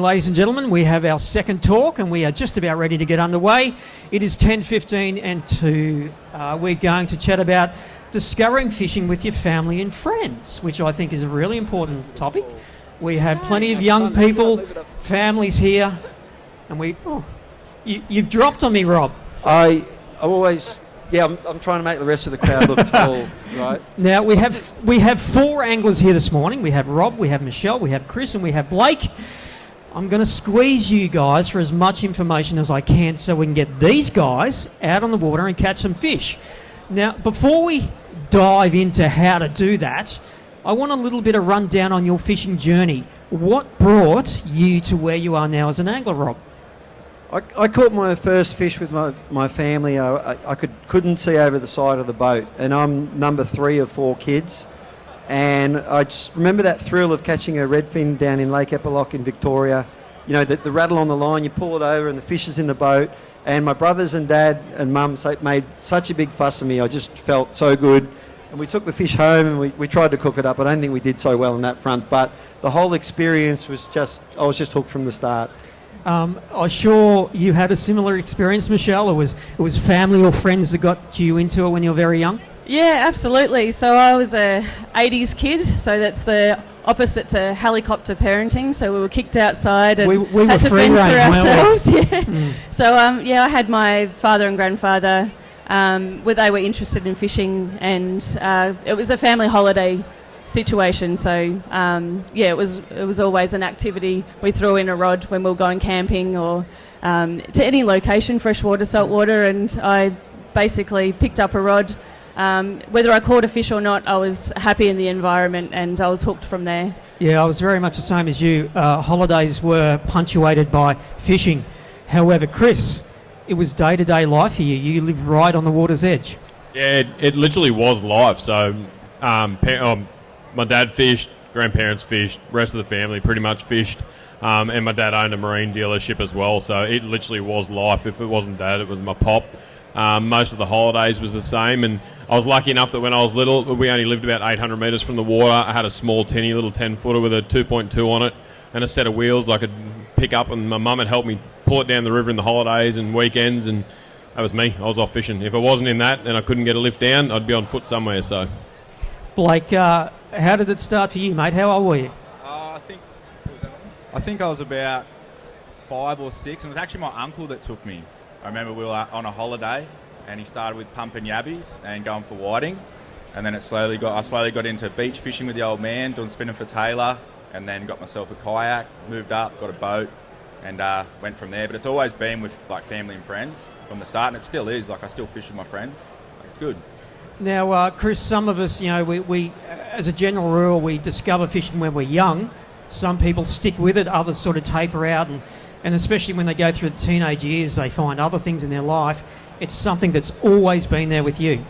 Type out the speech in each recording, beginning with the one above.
ladies and gentlemen. We have our second talk and we are just about ready to get underway. It is 10:15 and 2. We're going to chat about discovering fishing with your family and friends, which I think is a really important topic. We have plenty of young people, families here, and you've dropped on me, Rob. I'm trying to make the rest of the crowd look tall, right? Now, we have 4 anglers here this morning. We have Rob, we have Michelle, we have Kris, and we have Blake. I'm going to squeeze you guys for as much information as I can so we can get these guys out on the water and catch some fish. Now, before we dive into how to do that, I want a little bit of rundown on your fishing journey. What brought you to where you are now as an angler, Rob? I caught my first fish with my family. I couldn't see over the side of the boat, and I'm number 3 of 4 kids. And I just remember that thrill of catching a redfin down in Lake Eppalock in Victoria. You know, the rattle on the line, you pull it over and the fish is in the boat. And my brothers and dad and mum made such a big fuss of me. I just felt so good. And we took the fish home and we tried to cook it up. I don't think we did so well on that front, but the whole experience was I was just hooked from the start. I'm sure you had a similar experience, Michelle. It was family or friends that got you into it when you were very young? Yeah, absolutely. So I was a 80s kid, so that's the opposite to helicopter parenting. So we were kicked outside and we had to free fend for range, ourselves. Yeah. So I had my father and grandfather. Where they were interested in fishing, and it was a family holiday situation. So it was always an activity. We threw in a rod when we were going camping or to any location, freshwater, saltwater, and I basically picked up a rod. Whether I caught a fish or not, I was happy in the environment and I was hooked from there. Yeah, I was very much the same as you. Holidays were punctuated by fishing. However, Kris, it was day-to-day life here. You lived right on the water's edge. Yeah, it literally was life. So my dad fished, grandparents fished, rest of the family pretty much fished, and my dad owned a marine dealership as well. So it literally was life. If it wasn't Dad, it was my pop. Most of the holidays was the same, and I was lucky enough that when I was little, we only lived about 800 metres from the water. I had a small tinny little 10-footer with a 2.2 on it and a set of wheels I could pick up, and my mum had helped me pull it down the river in the holidays and weekends, and that was me. I was off fishing. If I wasn't in that and I couldn't get a lift down, I'd be on foot somewhere. So, Blake, how did it start for you, mate? How old were you? I think I was about 5 or 6, and it was actually my uncle that took me. I remember we were on a holiday, and he started with pumping yabbies and going for whiting, and then I slowly got into beach fishing with the old man, doing spinning for Taylor, and then got myself a kayak, moved up, got a boat, and went from there. But it's always been with like family and friends from the start, and it still is. Like I still fish with my friends. Like, it's good. Now, Kris, some of us, we as a general rule, we discover fishing when we're young. Some people stick with it, others sort of taper out, and especially when they go through the teenage years, they find other things in their life. It's something that's always been there with you.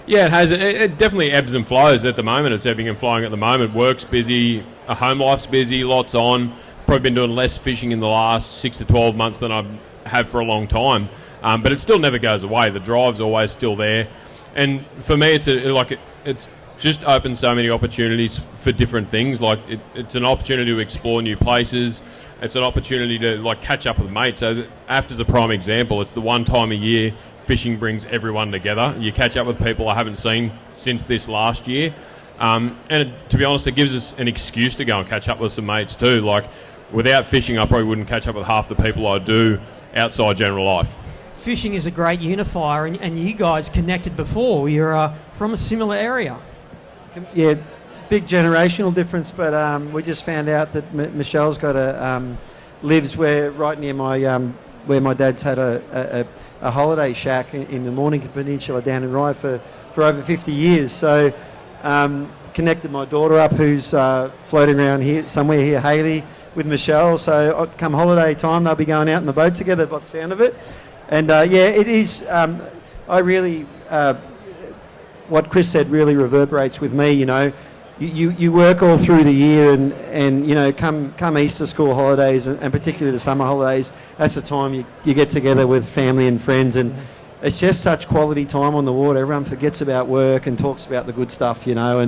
Yeah, it has. It definitely ebbs and flows at the moment. It's ebbing and flowing at the moment. Work's busy, home life's busy, lots on. Probably been doing less fishing in the last 6 to 12 months than I have for a long time. But it still never goes away. The drive's always still there. And for me, it's just opened so many opportunities for different things. Like it's an opportunity to explore new places. It's an opportunity to catch up with mates. So AFTA's a prime example. It's the one time a year fishing brings everyone together. You catch up with people I haven't seen since this last year. To be honest, it gives us an excuse to go and catch up with some mates too. Like without fishing, I probably wouldn't catch up with half the people I do outside general life. Fishing is a great unifier, and you guys connected before. You're from a similar area. Yeah, big generational difference, but we just found out that Michelle's got lives right near where my dad's had a holiday shack in the Mornington Peninsula down in Rye for over 50 years. So connected my daughter up, who's floating around here somewhere here, Hayley, with Michelle. So come holiday time, they'll be going out in the boat together by the sound of it. And it is. I really. What Kris said really reverberates with me. You work all through the year, and come Easter school holidays and particularly the summer holidays, that's the time you get together with family and friends, and it's just such quality time on the water. Everyone forgets about work and talks about the good stuff, you know,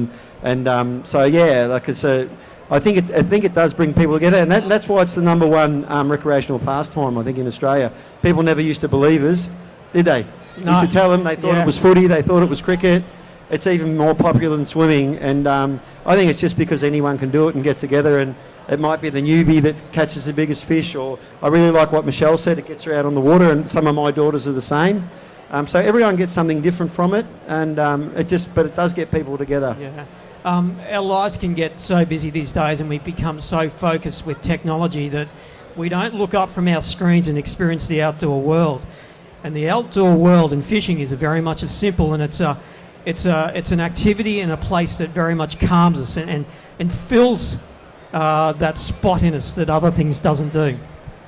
and so yeah, like I think it does bring people together, and that's why it's the number one recreational pastime, I think, in Australia. People never used to believe us, did they? No. Used to tell them they thought it was footy, they thought it was cricket. It's even more popular than swimming, and I think it's just because anyone can do it and get together, and it might be the newbie that catches the biggest fish, or I really like what Michelle said, it gets her out on the water, and some of my daughters are the same. So everyone gets something different from it, and but it does get people together. Yeah. Our lives can get so busy these days, and we become so focused with technology that we don't look up from our screens and experience the outdoor world. And the outdoor world in fishing is very much as simple, and it's an activity and a place that very much calms us and fills that spot in us that other things doesn't do.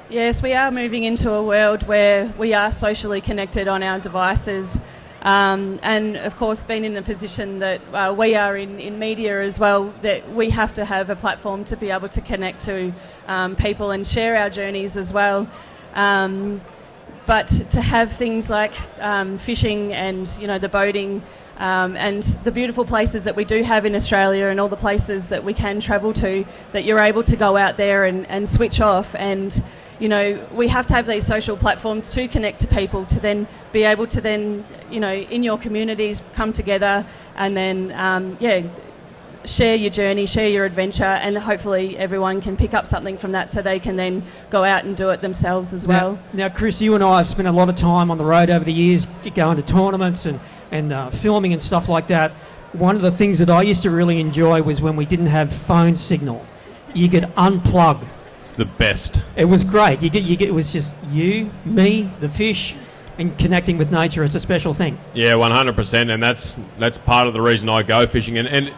Yes, we are moving into a world where we are socially connected on our devices. And of course, being in a position that we are in media as well, that we have to have a platform to be able to connect to people and share our journeys as well. But to have things like fishing and, you know, the boating and the beautiful places that we do have in Australia and all the places that we can travel to, that you're able to go out there and switch off. And, you know, we have to have these social platforms to connect to people, to then be able to then, you know, in your communities come together and then, share your journey, share your adventure, and hopefully everyone can pick up something from that so they can then go out and do it themselves as well. Now, Kris, you and I have spent a lot of time on the road over the years, going to tournaments and filming and stuff like that. One of the things that I used to really enjoy was when we didn't have phone signal. You could unplug. It's the best. It was great. It was just you, me, the fish, and connecting with nature. It's a special thing. Yeah, 100%, and that's part of the reason I go fishing. And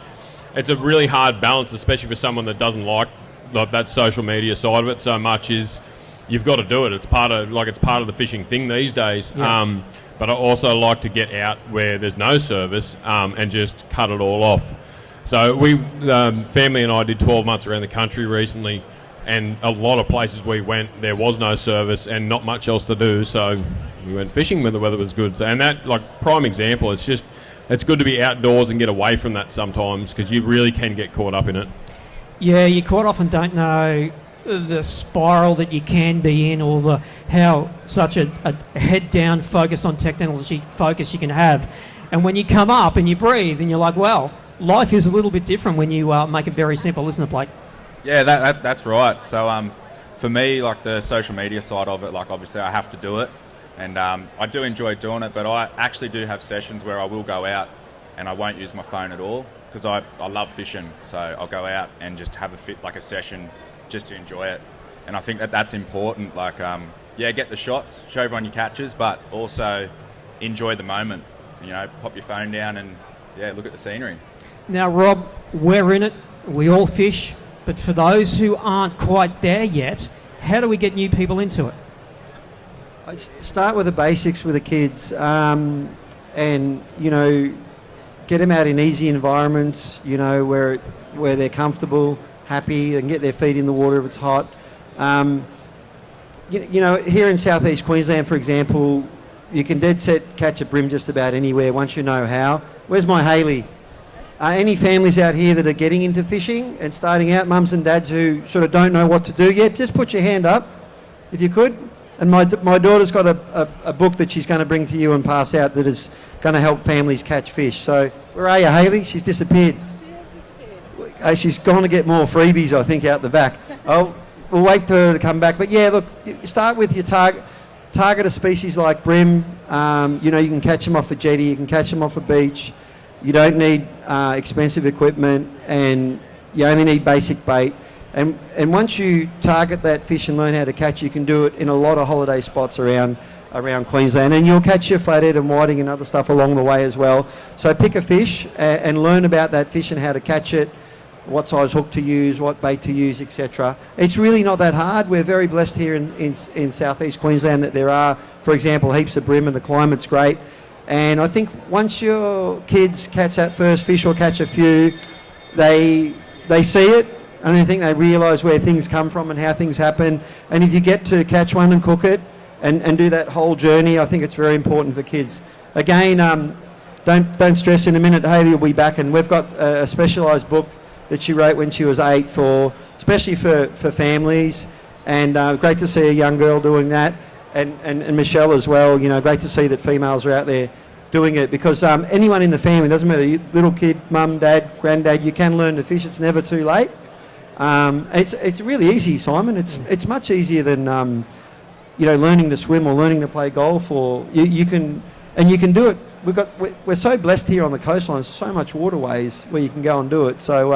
it's a really hard balance, especially for someone that doesn't like that social media side of it so much. Is you've got to do it. It's part of the fishing thing these days. Yeah. But I also like to get out where there's no service and just cut it all off. So we, family and I, did 12 months around the country recently, and a lot of places we went, there was no service and not much else to do. So we went fishing when the weather was good. So, and that, like, prime example, it's good to be outdoors and get away from that sometimes, because you really can get caught up in it. Yeah, you quite often don't know the spiral that you can be in, or how such a head down focused on technology focus you can have. And when you come up and you breathe and you're like, well, life is a little bit different when you make it very simple, isn't it, Blake? Yeah, that's right. So for me, like, the social media side of it, like, obviously I have to do it. And I do enjoy doing it, but I actually do have sessions where I will go out and I won't use my phone at all, because I love fishing. So I'll go out and just have a session just to enjoy it. And I think that's important. Like, get the shots, show everyone your catches, but also enjoy the moment. You know, pop your phone down and, look at the scenery. Now, Rob, we're in it. We all fish. But for those who aren't quite there yet, how do we get new people into it? I start with the basics with the kids, and, you know, get them out in easy environments, you know, where they're comfortable, happy, and get their feet in the water if it's hot. You know, here in southeast Queensland, for example, you can dead set catch a brim just about anywhere once you know how. Where's my Hayley? Any families out here that are getting into fishing and starting out, mums and dads who sort of don't know what to do yet, just put your hand up if you could. And my daughter's got a book that she's going to bring to you and pass out that is going to help families catch fish. So where are you, Hayley? She's disappeared. She has disappeared. She's gone to get more freebies, I think, out the back. We'll wait for her to come back. But yeah, look, you start with your target a species like brim. You know, you can catch them off a jetty, you can catch them off a beach. You don't need expensive equipment, and you only need basic bait. And once you target that fish and learn how to catch, you can do it in a lot of holiday spots around Queensland, and you'll catch your flathead and whiting and other stuff along the way as well. So pick a fish and learn about that fish and how to catch it, what size hook to use, what bait to use, etc. It's really not that hard. We're very blessed here in southeast Queensland that there are, for example, heaps of brim, and the climate's great. And I think once your kids catch that first fish or catch a few, they see it. And I think they realise where things come from and how things happen. And if you get to catch one and cook it, and do that whole journey. I think it's very important for kids. Again, don't stress. In a minute, Hayley will be back, and we've got a specialised book that she wrote when she was 8 especially for families, and great to see a young girl doing that, and Michelle as well. You know, great to see that females are out there doing it, because anyone in the family, doesn't matter, little kid, mum, dad, granddad, you can learn to fish. It's never too late. It's really easy, Simon. It's much easier than learning to swim or learning to play golf, or you can do it. We're so blessed here on the coastline. There's so much waterways where you can go and do it. So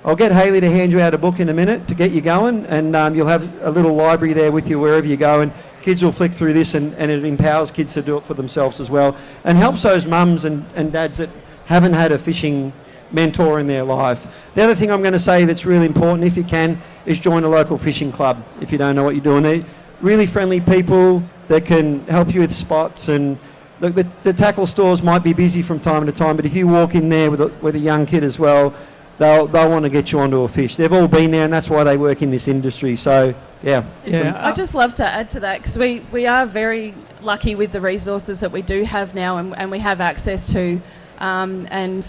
I'll get Hayley to hand you out a book in a minute to get you going, and you'll have a little library there with you wherever you go, and kids will flick through this, and it empowers kids to do it for themselves as well, and helps those mums and dads that haven't had a fishing mentor in their life. The other thing I'm going to say that's really important, if you can, is join a local fishing club if you don't know what you're doing. They're really friendly people that can help you with spots, and look, the tackle stores might be busy from time to time, but if you walk in there with a young kid as well, they'll want to get you onto a fish. They've all been there, and that's why they work in this industry. So, yeah. I'd just love to add to that, because we are very lucky with the resources that we do have now, and we have access to. My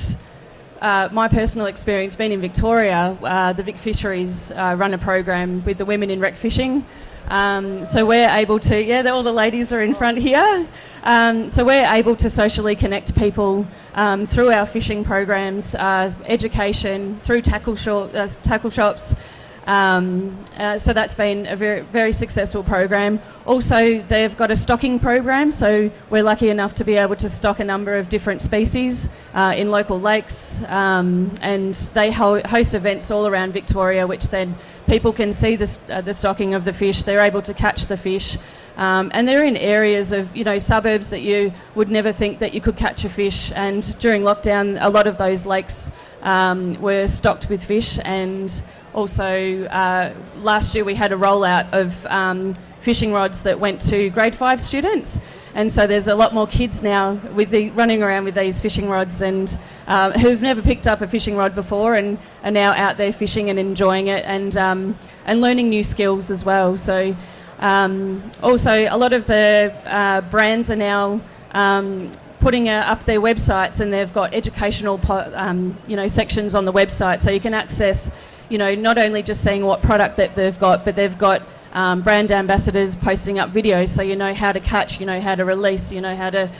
personal experience being in Victoria, the Vic Fisheries run a program with the women in rec fishing. So we're able to, all the ladies are in front here. So we're able to socially connect people through our fishing programs, education, through tackle shops. So that's been a very, very successful program. Also, they've got a stocking program, so we're lucky enough to be able to stock a number of different species in local lakes, and they host events all around Victoria, which then people can see the stocking of the fish. They're able to catch the fish, and they're in areas of suburbs that you would never think that you could catch a fish. And during lockdown, a lot of those lakes were stocked with fish. And also, last year we had a rollout of fishing rods that went to grade 5 students, and so there's a lot more kids now running around with these fishing rods, and who've never picked up a fishing rod before, and are now out there fishing and enjoying it, and learning new skills as well. So also a lot of the brands are now putting up their websites, and they've got educational sections on the website, so you can access not only just seeing what product that they've got, but they've got brand ambassadors posting up videos, so you know how to catch, you know how to release, you know how to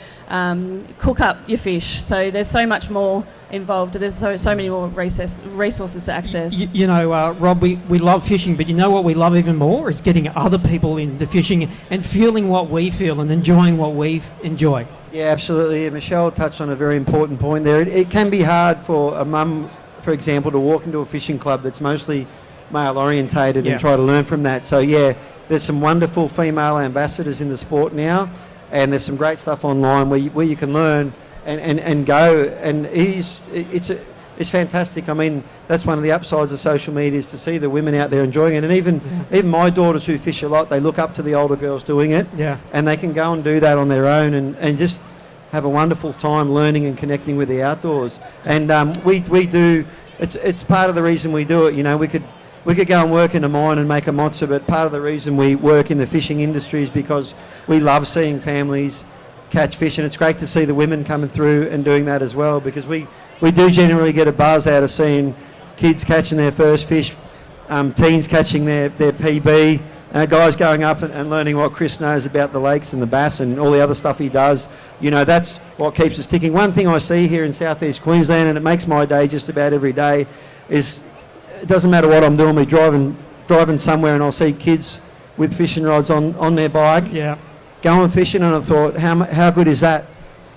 cook up your fish. So there's so much more involved. There's so many more resources to access. Rob, we love fishing, but you know what we love even more is getting other people into fishing and feeling what we feel and enjoying what we enjoy. Yeah, absolutely. Michelle touched on a very important point there. It can be hard for a mum, for example, to walk into a fishing club that's mostly male orientated and try to learn from that. So there's some wonderful female ambassadors in the sport now, and there's some great stuff online where you can learn and go, and it's fantastic. I mean, that's one of the upsides of social media, is to see the women out there enjoying it. And even my daughters who fish a lot, they look up to the older girls doing it, and they can go and do that on their own and just have a wonderful time learning and connecting with the outdoors. And we do. It's part of the reason we do it. We could go and work in a mine and make a mozza, but part of the reason we work in the fishing industry is because we love seeing families catch fish, and it's great to see the women coming through and doing that as well, because we do generally get a buzz out of seeing kids catching their first fish, teens catching their PB, guys going up and learning what Kris knows about the lakes and the bass and all the other stuff he does. That's what keeps us ticking. One thing I see here in southeast Queensland, and it makes my day just about every day, is it doesn't matter what I'm doing, we're driving somewhere and I'll see kids with fishing rods on their bike, going fishing, and I thought, how good is that?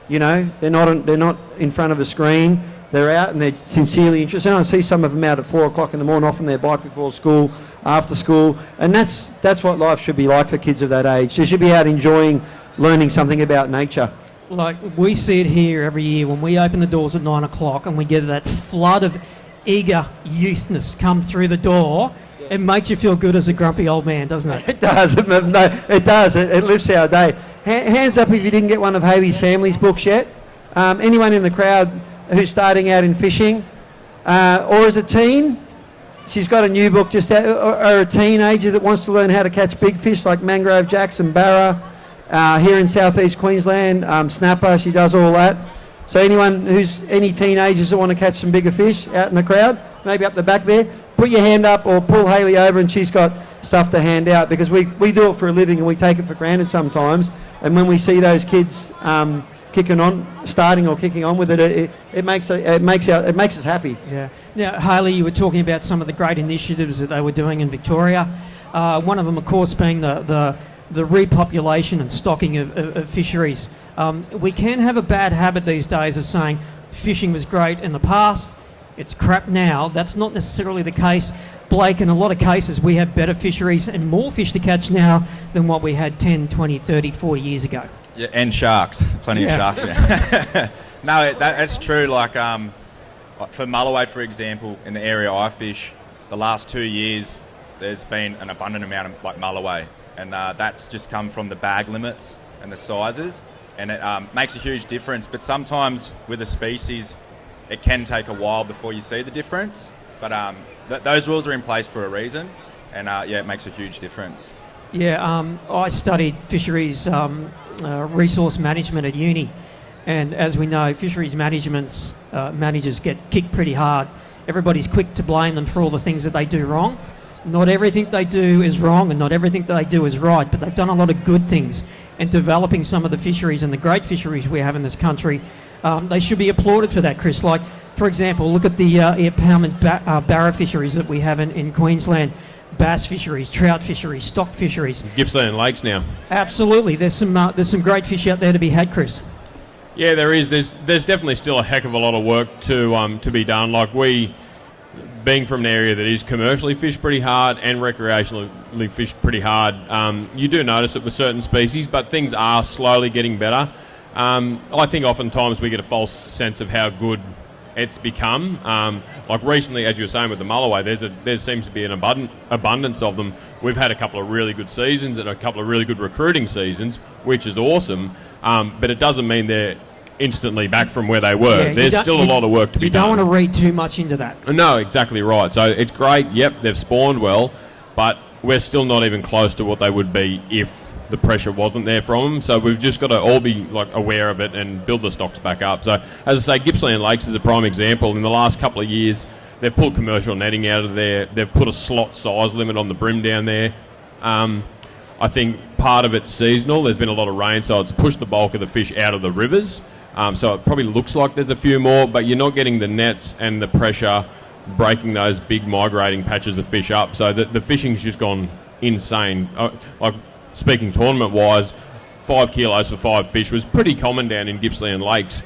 They're not in front of a screen. They're out and they're sincerely interested. And I see some of them out at 4 o'clock in the morning, off on their bike before school, after school, and that's what life should be like for kids of that age. They should be out enjoying, learning something about nature. Like we see it here every year when we open the doors at 9 o'clock and we get that flood of eager youthness come through the door. It makes you feel good as a grumpy old man, doesn't it? It does. It does. It lifts our day. Hands up if you didn't get one of Hayley's family's books yet. Anyone in the crowd who's starting out in fishing, or as a teen, she's got a new book just out, or a teenager that wants to learn how to catch big fish like mangrove jacks and barra here in southeast Queensland, snapper, she does all that. So any teenagers that want to catch some bigger fish out in the crowd, maybe up the back there, put your hand up or pull Hayley over and she's got stuff to hand out, because we do it for a living and we take it for granted sometimes. And when we see those kids starting or kicking on with it, it makes us happy. Yeah. Now, Hayley, you were talking about some of the great initiatives that they were doing in Victoria. One of them, of course, being the repopulation and stocking of fisheries. We can have a bad habit these days of saying fishing was great in the past, it's crap now. That's not necessarily the case. Blake, in a lot of cases, we have better fisheries and more fish to catch now than what we had 10, 20, 30, 40 years ago. Yeah, and sharks. Plenty of sharks, yeah. No, that's true. Like for mulloway, for example, in the area I fish, the last 2 years, there's been an abundant amount of like mulloway. And that's just come from the bag limits and the sizes. And it makes a huge difference. But sometimes with a species, it can take a while before you see the difference. But those rules are in place for a reason. And it makes a huge difference. Yeah, I studied fisheries resource management at uni, and as we know, fisheries managers get kicked pretty hard. Everybody's quick to blame them for all the things that they do wrong. Not everything they do is wrong, and not everything they do is right, but they've done a lot of good things in developing some of the fisheries and the great fisheries we have in this country. They should be applauded for that, Kris. Like, for example, look at the impoundment barra fisheries that we have in Queensland. Bass fisheries, trout fisheries, stock fisheries. Gippsland Lakes now. Absolutely, there's some great fish out there to be had, Kris. Yeah, there is. There's definitely still a heck of a lot of work to be done. Like we, being from an area that is commercially fished pretty hard and recreationally fished pretty hard, you do notice it with certain species, but things are slowly getting better. I think oftentimes we get a false sense of how good it's become. Like recently, as you were saying with the mulloway, there seems to be an abundance of them. We've had a couple of really good seasons and a couple of really good recruiting seasons, which is awesome. But it doesn't mean they're instantly back from where they were. Yeah, there's still a lot of work to be done. You don't want to read too much into that. No, exactly right. So it's great. Yep, they've spawned well, but we're still not even close to what they would be if the pressure wasn't there from them. So we've just got to all be like aware of it and build the stocks back up. So as I say, Gippsland Lakes is a prime example. In the last couple of years, they've pulled commercial netting out of there. They've put a slot size limit on the brim down there. I think part of it's seasonal. There's been a lot of rain, so it's pushed the bulk of the fish out of the rivers. So it probably looks like there's a few more, but you're not getting the nets and the pressure breaking those big migrating patches of fish up. So the fishing's just gone insane. Like speaking tournament-wise, 5 kilos for 5 fish was pretty common down in Gippsland Lakes,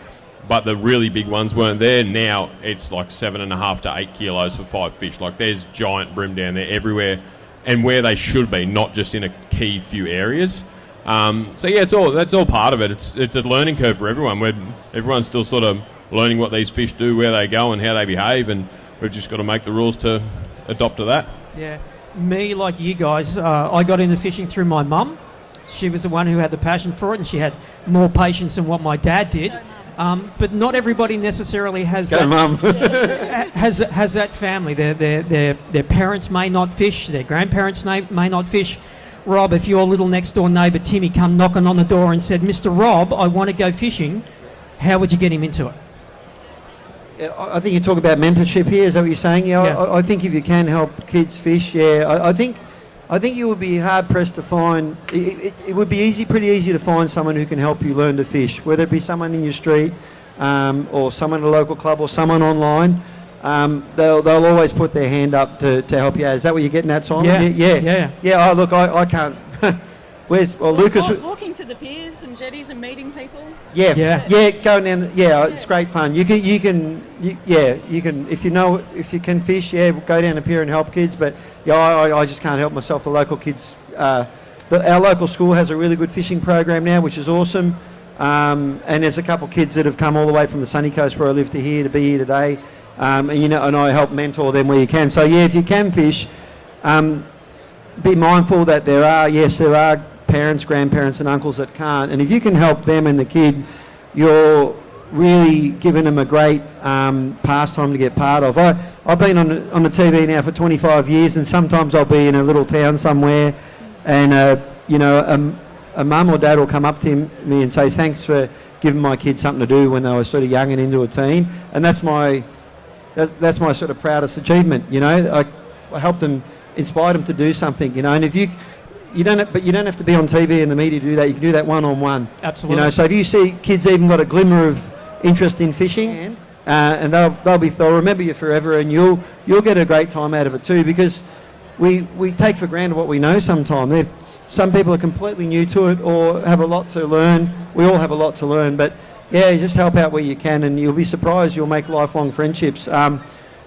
but the really big ones weren't there. Now it's like 7.5 to 8 kilos for 5 fish. Like there's giant brim down there everywhere, and where they should be, not just in a key few areas. So yeah, that's all part of it. It's a learning curve for everyone. Everyone's still sort of learning what these fish do, where they go, and how they behave, and we've just got to make the rules to adopt to that. Yeah. Me, like you guys, I got into fishing through my mum. She was the one who had the passion for it, and she had more patience than what my dad did. But not everybody necessarily has that. Mum. has that family. Their parents may not fish. Their grandparents may not fish. Rob, if your little next door neighbour Timmy come knocking on the door and said, "Mr. Rob, I want to go fishing," how would you get him into it? I think you talk about mentorship here. Is that what you're saying? Yeah. I think if you can help kids fish, I think you would be hard pressed to find. It would be pretty easy to find someone who can help you learn to fish, whether it be someone in your street, or someone at a local club, or someone online. They'll always put their hand up to help you out. Is that what you're getting at, Simon? Yeah. Oh, look, I can't. Lucas? Walking to the piers and jetties and meeting people. Yeah, going down. It's great fun. You can. If you can fish, go down the pier and help kids. But I just can't help myself. The local kids. Our local school has a really good fishing program now, which is awesome. And there's a couple of kids that have come all the way from the sunny coast where I live to here to be here today. And I help mentor them where you can. So if you can fish, be mindful that there are parents, grandparents and uncles that can't, and if you can help them and the kid, you're really given them a great pastime to get part of. I've been on the TV now for 25 years, and sometimes I'll be in a little town somewhere, and a mum or dad will come up to me and say, thanks for giving my kids something to do when they were sort of young and into a teen, and that's my sort of proudest achievement. I helped them, inspired them to do something, and if you don't have to be on TV and the media to do that. You can do that one-on-one. Absolutely. So if you see kids even got a glimmer of interest in fishing, and they'll remember you forever, and you'll get a great time out of it too, because we take for granted what we know sometimes. Some people are completely new to it or have a lot to learn. We all have a lot to learn, but yeah, just help out where you can, and you'll be surprised you'll make lifelong friendships.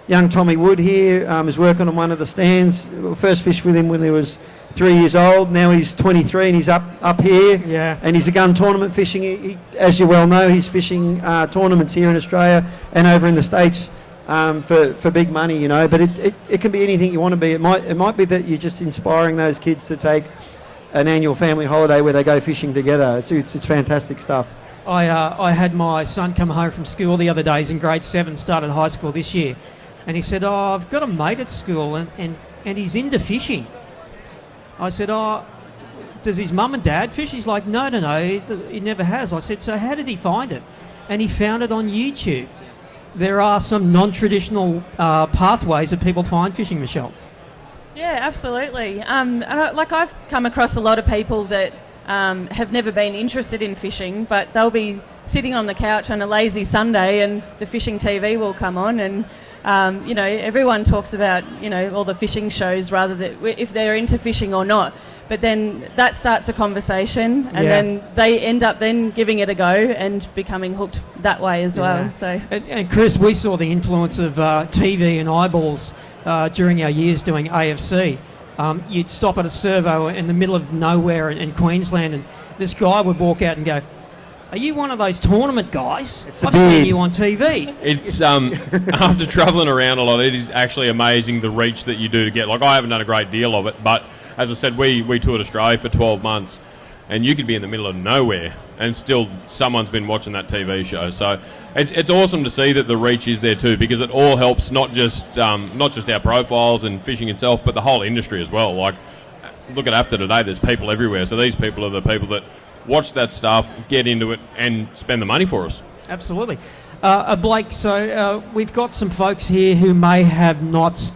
Young Tommy Wood here is working on one of the stands. First fished with him when he was 3 years old. Now he's 23 and he's up here. Yeah. And he's a gun tournament fishing. He, as you well know, he's fishing tournaments here in Australia and over in the States for big money, But it can be anything you want to be. It might be that you're just inspiring those kids to take an annual family holiday where they go fishing together. It's fantastic stuff. I had my son come home from school the other day. He's in grade 7, started high school this year. And he said, I've got a mate at school and he's into fishing. I said, does his mum and dad fish? He's like, no, he never has. I said, so how did he find it? And he found it on YouTube. There are some non-traditional pathways that people find fishing, Michelle. Yeah, absolutely. I've come across a lot of people that have never been interested in fishing, but they'll be sitting on the couch on a lazy Sunday and the fishing TV will come on, and everyone talks about all the fishing shows, rather than if they're into fishing or not. But then that starts a conversation, and then they end up then giving it a go and becoming hooked that way as well. So and Kris, we saw the influence of TV and eyeballs during our years doing AFC. You'd stop at a servo in the middle of nowhere in Queensland, and this guy would walk out and go, are you one of those tournament guys? I've seen you on TV. It's after travelling around a lot, it is actually amazing the reach that you do to get. Like, I haven't done a great deal of it, but as I said, we toured Australia for 12 months, and you could be in the middle of nowhere and still someone's been watching that TV show. So it's awesome to see that the reach is there too, because it all helps not just our profiles and fishing itself, but the whole industry as well. Like, look at AFTA today, there's people everywhere. So these people are the people that watch that stuff, get into it, and spend the money for us. Absolutely. Blake, so we've got some folks here who may have not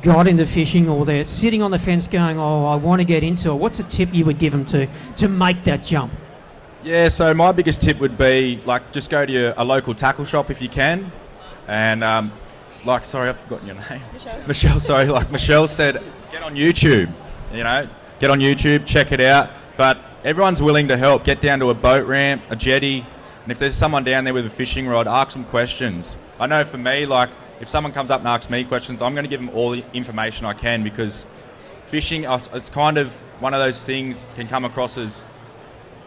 got into fishing, or they're sitting on the fence going, I want to get into it. What's a tip you would give them to make that jump? Yeah, so my biggest tip would be, just go to a local tackle shop if you can. And, sorry, I've forgotten your name. Michelle, sorry. Like Michelle said, get on YouTube. Get on YouTube, check it out. But everyone's willing to help. Get down to a boat ramp, a jetty, and if there's someone down there with a fishing rod, ask them questions. I know for me, if someone comes up and asks me questions, I'm going to give them all the information I can, because fishing, it's kind of one of those things, can come across as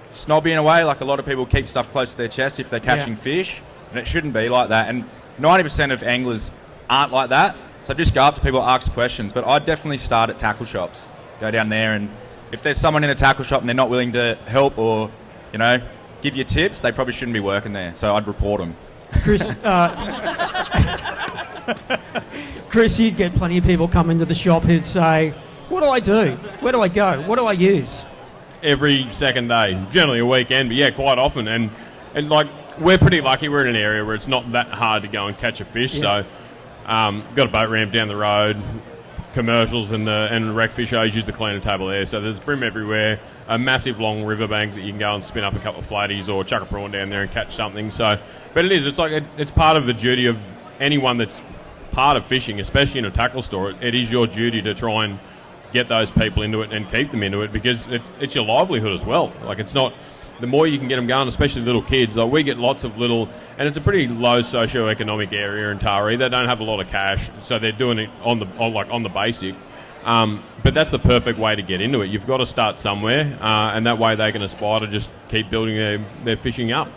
snobby in a way. Like, a lot of people keep stuff close to their chest if they're catching fish, and it shouldn't be like that. And 90% of anglers aren't like that. So just go up to people, ask questions. But I'd definitely start at tackle shops. Go down there, and if there's someone in a tackle shop and they're not willing to help or, give you tips, they probably shouldn't be working there. So I'd report them. Kris, Kris, you'd get plenty of people come into the shop who'd say, what do I do? Where do I go? What do I use? Every second day, generally a weekend, but yeah, quite often. And we're pretty lucky. We're in an area where it's not that hard to go and catch a fish. Yeah. So got a boat ramp down the road. Commercials and rec fish shows use the cleaner table there. So there's brim everywhere. A massive long riverbank that you can go and spin up a couple of flatties or chuck a prawn down there and catch something. So, but it's part of the duty of anyone that's part of fishing, especially in a tackle store. It is your duty to try and get those people into it and keep them into it, because it's your livelihood as well. Like, it's not, the more you can get them going, especially little kids. Like, we get lots of little, and it's a pretty low socio-economic area in Taree. They don't have a lot of cash, so they're doing it on the basic. But that's the perfect way to get into it. You've got to start somewhere, and that way they can aspire to just keep building their fishing up.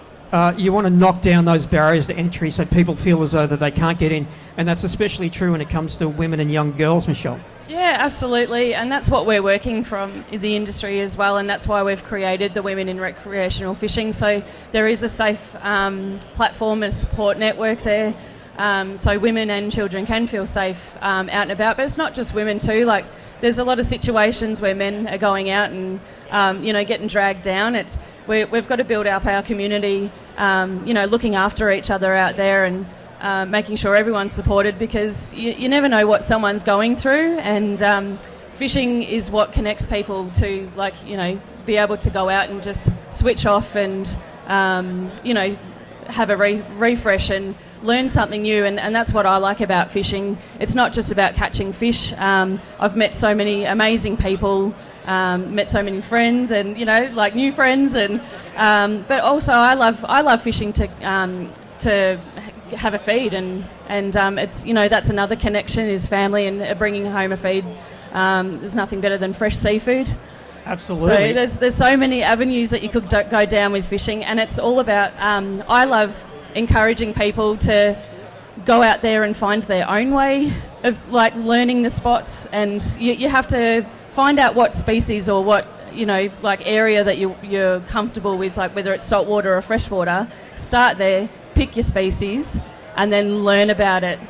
You want to knock down those barriers to entry so people feel as though that they can't get in, and that's especially true when it comes to women and young girls, Michelle. Yeah, absolutely, and that's what we're working from in the industry as well, and that's why we've created the Women in Recreational Fishing. So there is a safe platform and support network there, so women and children can feel safe out and about. But it's not just women too. Like, there's a lot of situations where men are going out and getting dragged down. We've got to build up our community, looking after each other out there and making sure everyone's supported, because you never know what someone's going through, and fishing is what connects people to, be able to go out and just switch off and, have a refresh and learn something new, and that's what I like about fishing. It's not just about catching fish. I've met so many amazing people, met so many friends, and new friends, and but also I love fishing to have a feed, and it's that's another connection, is family and bringing home a feed. There's nothing better than fresh seafood. Absolutely. So there's so many avenues that you could go down with fishing, and it's all about I love encouraging people to go out there and find their own way of learning the spots, and you have to find out what species or what area that you're comfortable with, whether it's saltwater or freshwater. Start there, pick your species, and then learn about it,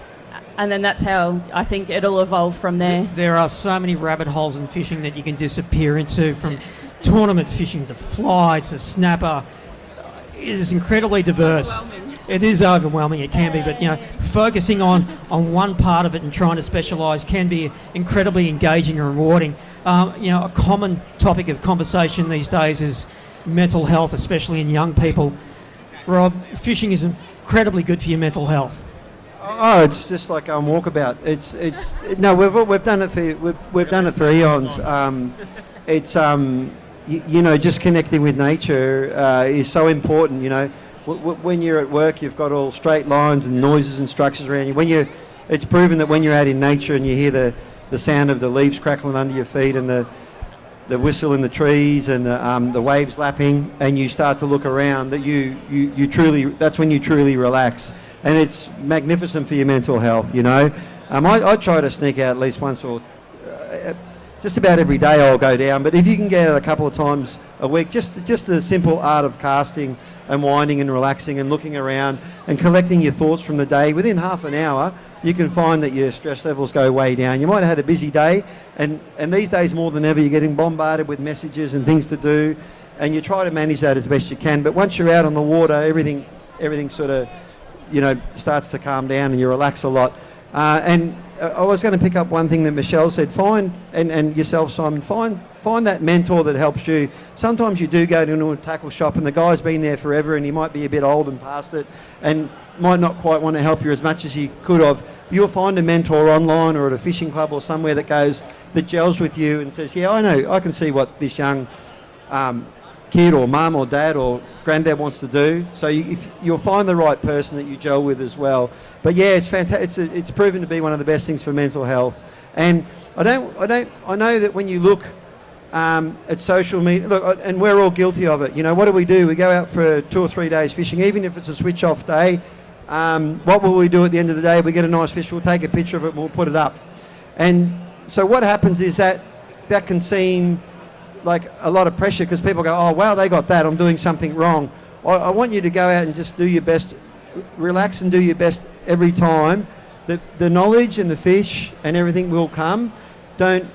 and then that's how I think it'll evolve from there. There are so many rabbit holes in fishing that you can disappear into, from tournament fishing to fly to snapper. It is incredibly diverse. It is overwhelming, it can be, but focusing on one part of it and trying to specialise can be incredibly engaging and rewarding. A common topic of conversation these days is mental health, especially in young people. Rob, fishing is incredibly good for your mental health. Oh, it's just like walkabout. We've done it for we've done it for eons. Just connecting with nature is so important. When you're at work, you've got all straight lines and noises and structures around you. It's proven that when you're out in nature and you hear the sound of the leaves crackling under your feet and the whistle in the trees and the waves lapping, and you start to look around, that you truly, that's when you truly relax, and it's magnificent for your mental health. I try to sneak out at least once or just about every day. I'll go down, but if you can get out a couple of times a week, just the simple art of casting and winding and relaxing and looking around and collecting your thoughts from the day, within half an hour you can find that your stress levels go way down. You might have had a busy day, and these days more than ever you're getting bombarded with messages and things to do, and you try to manage that as best you can. But once you're out on the water, everything sort of starts to calm down and you relax a lot. And I was going to pick up one thing that Michelle said. Find, and yourself, Simon, find that mentor that helps you. Sometimes you do go into a tackle shop and the guy's been there forever and he might be a bit old and past it and might not quite want to help you as much as he could have. You'll find a mentor online or at a fishing club or somewhere that gels with you and says, yeah, I know, I can see what this young kid or mum or dad or granddad wants to do. So you'll find the right person that you gel with as well. But yeah, it's fantastic. It's proven to be one of the best things for mental health. And I know that when you look at social media, look, and we're all guilty of it. What do? We go out for 2 or 3 days fishing, even if it's a switch off day. What will we do at the end of the day? We get a nice fish, we'll take a picture of it and we'll put it up. And so what happens is that can seem like a lot of pressure, because people go, oh wow, they got that, I'm doing something wrong. I want you to go out and just do your best, relax and do your best every time. The knowledge and the fish and everything will come. Don't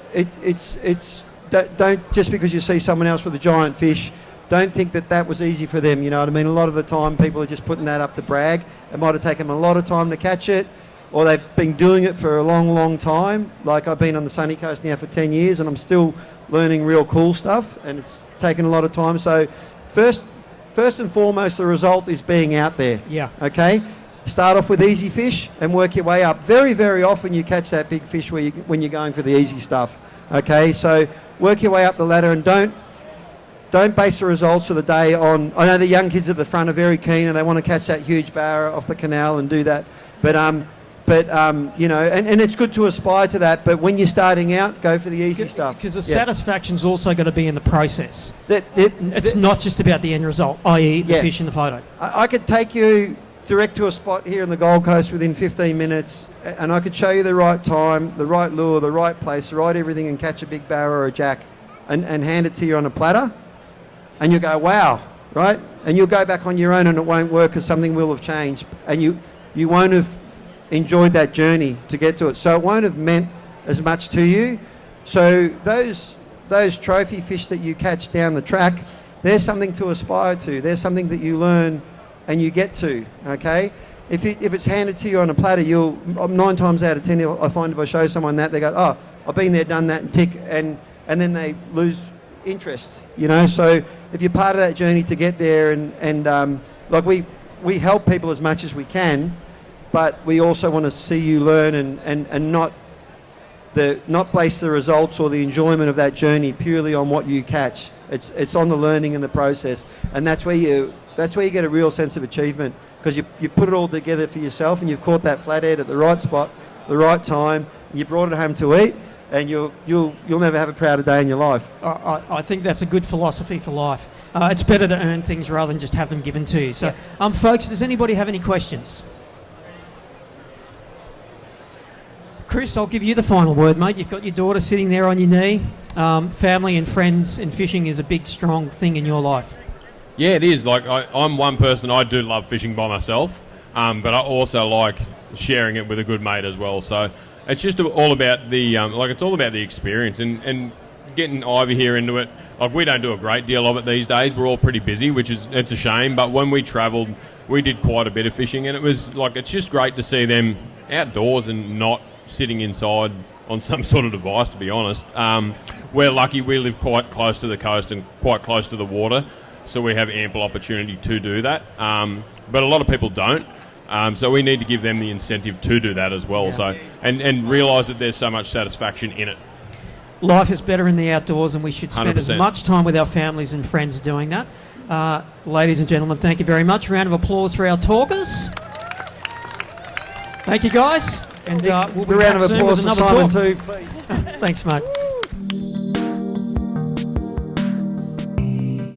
just because you see someone else with a giant fish, don't think that was easy for them. You know what I mean? A lot of the time people are just putting that up to brag. It might have taken them a lot of time to catch it, or they've been doing it for a long, long time. Like I've been on the sunny coast now for 10 years and I'm still learning real cool stuff, and it's taken a lot of time. So first and foremost, the result is being out there. Yeah. Okay? Start off with easy fish and work your way up. Very, very often you catch that big fish when you're going for the easy stuff. Okay? So work your way up the ladder, and don't base the results of the day on... I know the young kids at the front are very keen and they want to catch that huge barra off the canal and do that. But it's good to aspire to that, but when you're starting out, go for the easy stuff. Because the satisfaction's also got to be in the process. It's not just about the end result, i.e. the fish in the photo. I could take you direct to a spot here in the Gold Coast within 15 minutes, and I could show you the right time, the right lure, the right place, the right everything, and catch a big barra or a jack and hand it to you on a platter, and you go, wow, right? And you'll go back on your own and it won't work because something will have changed, and you won't have enjoyed that journey to get to it. So it won't have meant as much to you. So those trophy fish that you catch down the track, there's something to aspire to. There's something that you learn and you get to, okay? If it's handed to you on a platter, 9 times out of 10, I find if I show someone that, they go, oh, I've been there, done that, and tick, and then they lose interest, you know? So if you're part of that journey to get there, and like we help people as much as we can, but we also want to see you learn and not base the results or the enjoyment of that journey purely on what you catch. It's on the learning and the process, and that's where you get a real sense of achievement, because you put it all together for yourself, and you've caught that flathead at the right spot, the right time, and you brought it home to eat, and you'll never have a prouder day in your life. I think that's a good philosophy for life. It's better to earn things rather than just have them given to you. So, folks, does anybody have any questions? Kris, I'll give you the final word, mate. You've got your daughter sitting there on your knee. Family and friends and fishing is a big, strong thing in your life. Yeah, it is. Like I'm one person. I do love fishing by myself, but I also like sharing it with a good mate as well. So it's just all about the it's all about the experience and getting Ivy here into it. Like, we don't do a great deal of it these days. We're all pretty busy, it's a shame. But when we travelled, we did quite a bit of fishing, and it's just great to see them outdoors and not sitting inside on some sort of device, to be honest. We're lucky we live quite close to the coast and quite close to the water, so we have ample opportunity to do that. But a lot of people don't, so we need to give them the incentive to do that as well. Yeah. So and realise that there's so much satisfaction in it. Life is better in the outdoors, and we should spend 100%. as much time with our families and friends doing that. Ladies and gentlemen, thank you very much. Round of applause for our talkers. Thank you, guys. And we'll be a round back of soon applause with for another Simon talk. too, please. Thanks, mate.